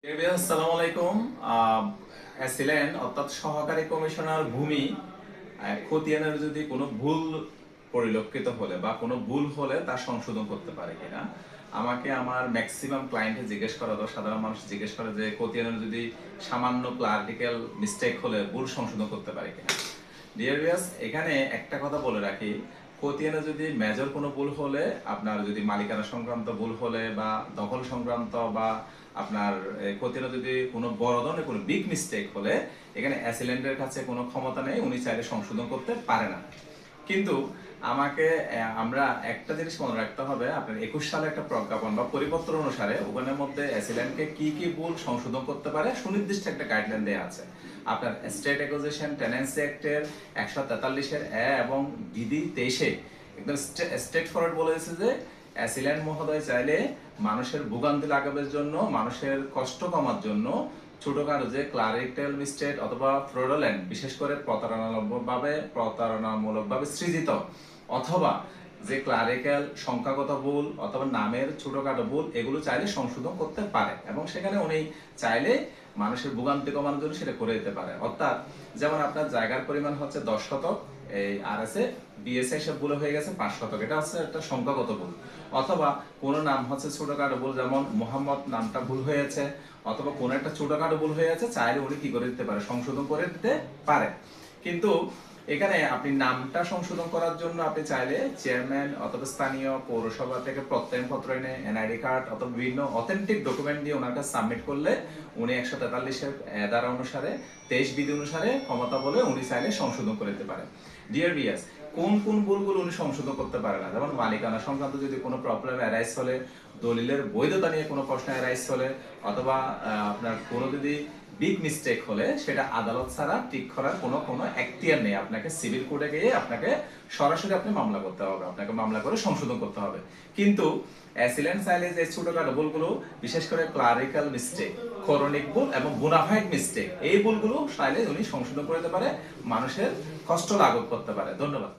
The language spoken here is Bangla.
আসসালামু আলাইকুম। অ্যাসিলেন অর্থাৎ সহকারী কমিশনার ভূমি খতিয়ানের যদি কোনো ভুল পরিলক্ষিত হলে বা কোনো ভুল হলে তা সংশোধন করতে পারে কিনা আমাকে আমার ম্যাক্সিমাম ক্লায়েন্টে জিজ্ঞেস করা তো সাধারণ মানুষ জিজ্ঞেস করে যে খতিয়ানের যদি সামান্য ক্লারিক্যাল মিস্টেক হলে ভুল সংশোধন করতে পারে কিনা। ডিয়ার ভিউয়ার্স, এখানে একটা কথা বলে রাখি, খতিয়ানে যদি মেজর কোনো ভুল হলে, আপনার যদি মালিকানা সংক্রান্ত ভুল হলে বা দখল সংক্রান্ত বা আপনার খতিয়ানে যদি কোনো বড় ধরনের কোনো বিগ মিস্টেক হলে এখানে অ্যাসিলেন্টের কাছে কোনো ক্ষমতা নেই, উনি চাইলে সংশোধন করতে পারে না। কিন্তু আমাকে আমরা একটা জিনিস মনে রাখতে হবে, আপনার 21 সালে একটা প্রজ্ঞাপন বা পরিপত্র অনুসারে ওখানের মধ্যে অ্যাসিলেন্টকে কি কি ভুল সংশোধন করতে পারে সুনির্দিষ্ট একটা গাইডলাইন দেওয়া আছে। আপনার স্টেট অ্যাকুইজিশন টেনেন্সি অ্যাক্টের 143-এর এবং বিধি 23-এ একদম স্টেট ফরওয়ার্ড বলে দিয়েছে যে অ্যাসিলেন্ট মহোদয় চাইলে মানুষের ভোগান্তি লাঘবের জন্য, মানুষের কষ্ট কমার জন্য ছোটখাটো যে ক্লারিক্যাল মিস্টেক অথবা ফ্রডুলেন্ট, বিশেষ করে প্রতারণামূলকভাবে সৃজিত অথবা যে ক্লারিক্যাল সংখ্যাগত ভুল অথবা নামের ছোটখাটো ভুল, এগুলো চাইলে সংশোধন করতে পারে এবং সেখানে উনি চাইলে মানুষের ভোগান্তি কমানোর জন্য সেটা করে দিতে পারে। অর্থাৎ যেমন আপনার জায়গার পরিমাণ হচ্ছে 10 শতক, এই আরএসএ বিএসএ সব ভুল হয়ে গেছে 5 শতক, এটা হচ্ছে একটা সংখ্যাগত ভুল। অথবা কোনো নাম হচ্ছে ছোটখাটো ভুল, যেমন মোহাম্মদ নামটা ভুল হয়েছে অথবা কোনো একটা ছোটখাটো ভুল হয়ে আছে, চাইলে উনি কি করে দিতে পারে, সংশোধন করে দিতে পারে। কিন্তু এখানে আপনি নামটা সংশোধন করার জন্য আপনি চাইলে চেয়ারম্যান অথবা স্থানীয় পৌরসভা থেকে প্রত্যয়নপত্র এনে, এনআইডি কার্ড অথবা বিভিন্ন অথেন্টিক ডকুমেন্ট দিয়ে ওনার কাছে সাবমিট করলে উনি 143-এর ধারা অনুসারে 23 বিধি অনুসারে ক্ষমতা বলে উনি চাইলে সংশোধন করে দিতে পারেন। ডিয়ার ভিউয়ার্স, কোন কোন ভুলগুলো উনি সংশোধন করতে পারে না, যেমন মালিকানা সংক্রান্ত যদি কোনো প্রবলেম অ্যারাইজ হলে, দলিলের বৈধতা নিয়ে কোনো প্রশ্ন অ্যারাইজ হলে, অথবা আপনার কোনো যদি বিগ মিস্টেক হলে সেটা আদালত ছাড়া ঠিক করার কোনো এখতিয়ার নেই। আপনাকে সিভিল কোর্টে গিয়ে আপনাকে সরাসরি আপনি মামলা করতে হবে, আপনাকে মামলা করে সংশোধন করতে হবে। কিন্তু অ্যাসিলেন্ট চাইলে যে ছোটখাটো ভুলগুলো, বিশেষ করে ক্লারিক্যাল মিস্টেক, ক্রনিক ভুল এবং বোনাফাইড মিস্টেক, এই ভুলগুলো চাইলে উনি সংশোধন করে দিতে পারে, মানুষের কষ্ট লাঘব করতে পারে। ধন্যবাদ।